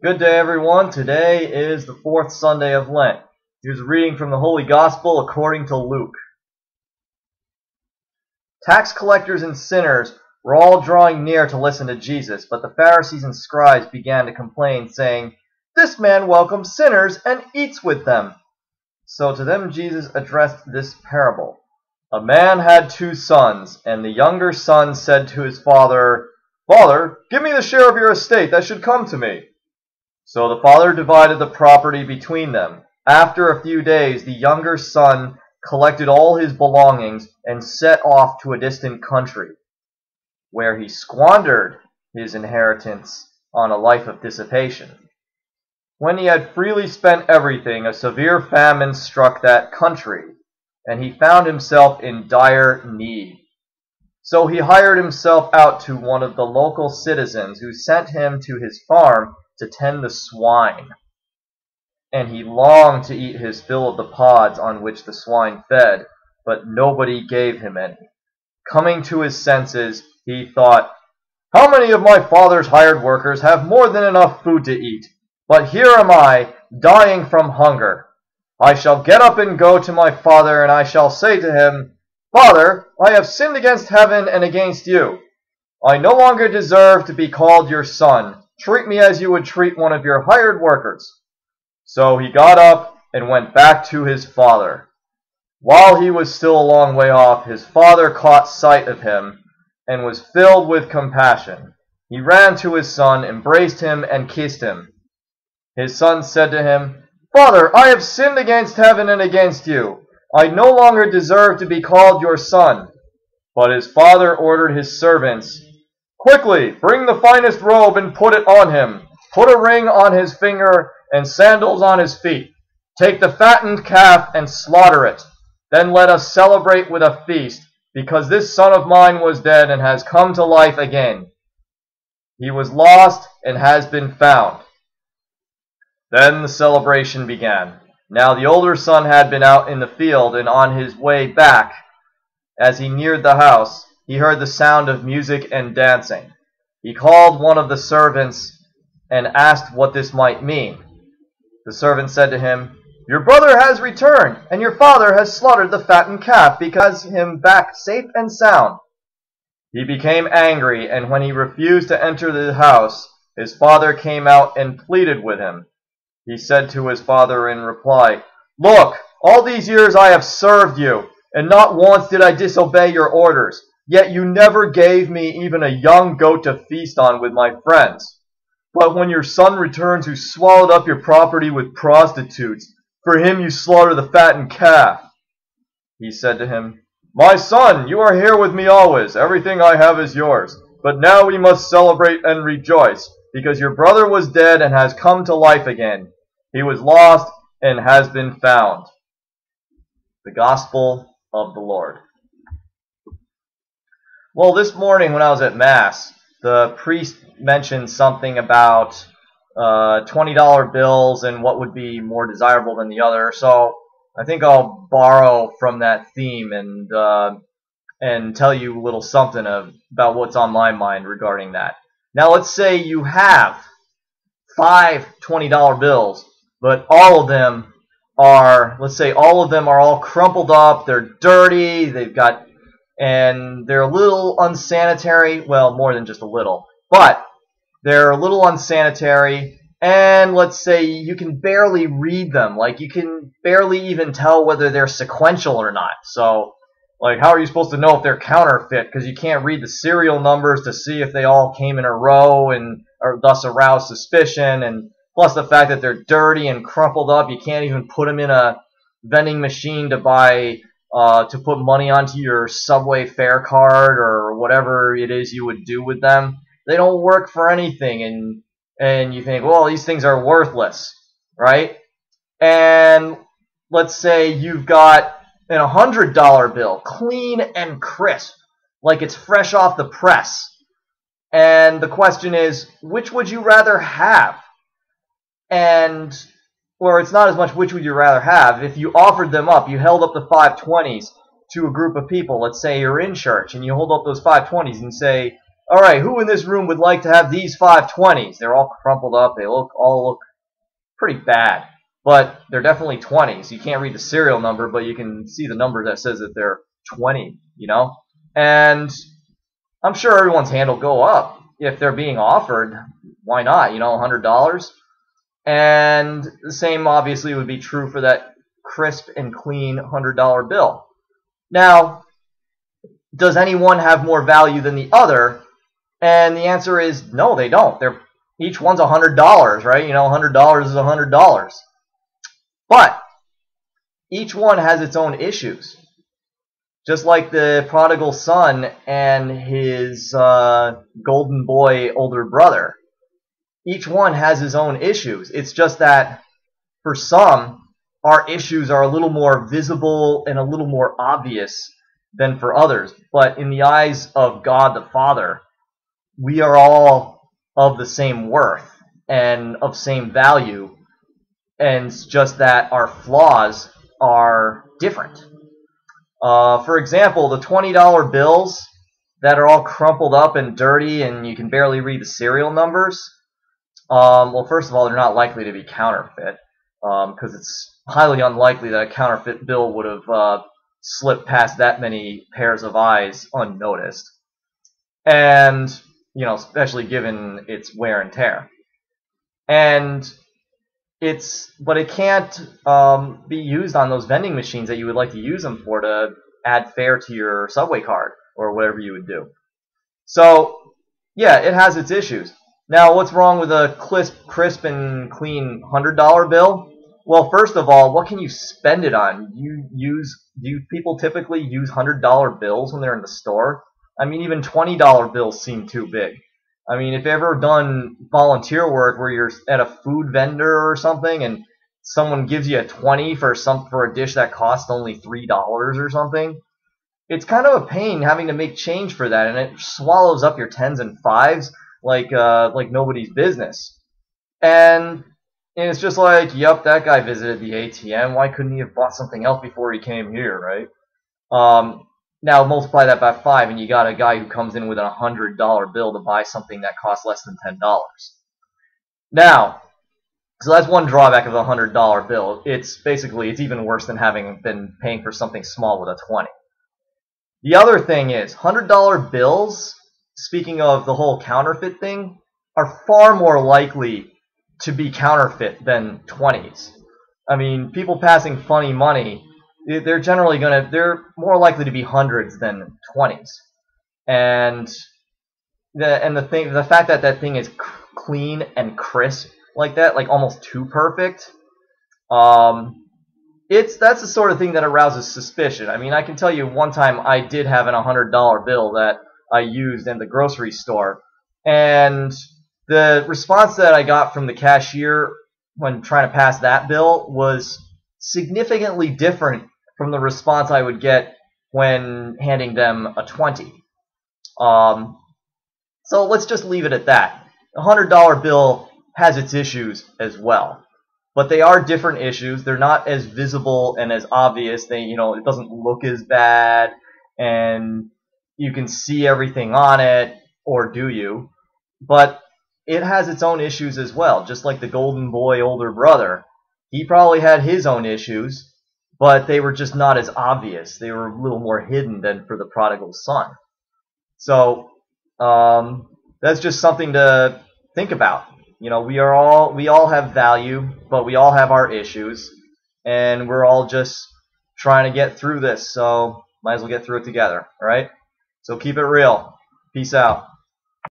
Good day, everyone. Today is the fourth Sunday of Lent. Here's a reading from the Holy Gospel according to Luke. Tax collectors and sinners were all drawing near to listen to Jesus, but the Pharisees and scribes began to complain, saying, "This man welcomes sinners and eats with them." So to them Jesus addressed this parable. A man had 2 sons, and the younger son said to his father, "Father, give me the share of your estate that should come to me." So the father divided the property between them. After a few days, the younger son collected all his belongings and set off to a distant country, where he squandered his inheritance on a life of dissipation. When he had freely spent everything, a severe famine struck that country, and he found himself in dire need. So he hired himself out to one of the local citizens, who sent him to his farm to tend the swine. And he longed to eat his fill of the pods on which the swine fed, but nobody gave him any. Coming to his senses, he thought, "How many of my father's hired workers have more than enough food to eat? But here am I, dying from hunger. I shall get up and go to my father, and I shall say to him, 'Father, I have sinned against heaven and against you. I no longer deserve to be called your son. Treat me as you would treat one of your hired workers.' So he got up and went back to his father. While he was still a long way off, his father caught sight of him and was filled with compassion. He ran to his son, embraced him, and kissed him. His son said to him, 'Father, I have sinned against heaven and against you. I no longer deserve to be called your son.' But his father ordered his servants, 'Quickly, bring the finest robe and put it on him. Put a ring on his finger and sandals on his feet. Take the fattened calf and slaughter it. Then let us celebrate with a feast, because this son of mine was dead and has come to life again. He was lost and has been found.' Then the celebration began. Now the older son had been out in the field, and on his way back, as he neared the house, he heard the sound of music and dancing. He called one of the servants and asked what this might mean. The servant said to him, 'Your brother has returned, and your father has slaughtered the fattened calf, because him back safe and sound.' He became angry, and when he refused to enter the house, his father came out and pleaded with him. He said to his father in reply, 'Look, all these years I have served you, and not once did I disobey your orders. Yet you never gave me even a young goat to feast on with my friends. But when your son returns who swallowed up your property with prostitutes, for him you slaughter the fattened calf.' He said to him, 'My son, you are here with me always. Everything I have is yours. But now we must celebrate and rejoice, because your brother was dead and has come to life again. He was lost and has been found.'" The Gospel of the Lord. Well, this morning when I was at Mass, the priest mentioned something about $20 bills and what would be more desirable than the other. So I think I'll borrow from that theme and tell you a little something about what's on my mind regarding that. Now, let's say you have 5 $20 bills, but all of them are, all crumpled up, they're dirty, and they're a little unsanitary. Well, more than just a little, but they're a little unsanitary, and let's say you can barely read them. Like, you can barely even tell whether they're sequential or not. So, like, how are you supposed to know if they're counterfeit? Because you can't read the serial numbers to see if they all came in a row and or thus arouse suspicion. And plus the fact that they're dirty and crumpled up, you can't even put them in a vending machine to buy to put money onto your subway fare card or whatever it is you would do with them. They don't work for anything, and you think, well, these things are worthless, right? And let's say you've got an $100 bill, clean and crisp, like it's fresh off the press. And the question is, which would you rather have? Or it's not as much which would you rather have. If you offered them up, you held up the 520s to a group of people. Let's say you're in church and you hold up those 520s and say, All right, who in this room would like to have these 520s? They're all crumpled up. They all look pretty bad, but they're definitely 20s. You can't read the serial number, but you can see the number that says that they're 20, you know? And I'm sure everyone's hand will go up if they're being offered. Why not? You know, $100. And the same obviously would be true for that crisp and clean $100 bill. Now, does anyone have more value than the other? And the answer is no, they don't. Each one's $100, right? You know, $100 is $100. But each one has its own issues. Just like the prodigal son and his golden boy older brother. Each one has his own issues. It's just that for some, our issues are a little more visible and a little more obvious than for others. But in the eyes of God the Father, we are all of the same worth and of same value. And it's just that our flaws are different. For example, the $20 bills that are all crumpled up and dirty and you can barely read the serial numbers, well, first of all, they're not likely to be counterfeit because it's highly unlikely that a counterfeit bill would have slipped past that many pairs of eyes unnoticed. And, you know, especially given its wear and tear. But it can't be used on those vending machines that you would like to use them for to add fare to your Subway card or whatever you would do. So, yeah, it has its issues. Now, what's wrong with a crisp and clean $100 bill? Well, first of all, what can you spend it on? Do people typically use $100 bills when they're in the store? I mean, even $20 bills seem too big. I mean, if you've ever done volunteer work where you're at a food vendor or something and someone gives you a 20 for a dish that costs only $3 or something, it's kind of a pain having to make change for that, and it swallows up your 10s and 5s like nobody's business. And it's just like, yep, that guy visited the ATM. Why couldn't he have bought something else before he came here, right? Now multiply that by 5, and you got a guy who comes in with a $100 bill to buy something that costs less than $10. Now, so that's one drawback of a $100 bill. It's even worse than having been paying for something small with a 20. The other thing is, $100 bills, speaking of the whole counterfeit thing, are far more likely to be counterfeit than 20s. I mean, people passing funny money, they're more likely to be hundreds than 20s. And the fact that that thing is clean and crisp like that, like almost too perfect, that's the sort of thing that arouses suspicion. I mean, I can tell you one time I did have an $100 bill that I used in the grocery store, and the response that I got from the cashier when trying to pass that bill was significantly different from the response I would get when handing them a 20. So let's just leave it at that. The $100 bill has its issues as well, but they are different issues. They're not as visible and as obvious. It doesn't look as bad, and you can see everything on it, or do you? But it has its own issues as well, just like the golden boy older brother. He probably had his own issues, but they were just not as obvious. They were a little more hidden than for the prodigal son. So that's just something to think about. We all have value, but we all have our issues, and we're all just trying to get through this. So might as well get through it together. All right. So keep it real. Peace out.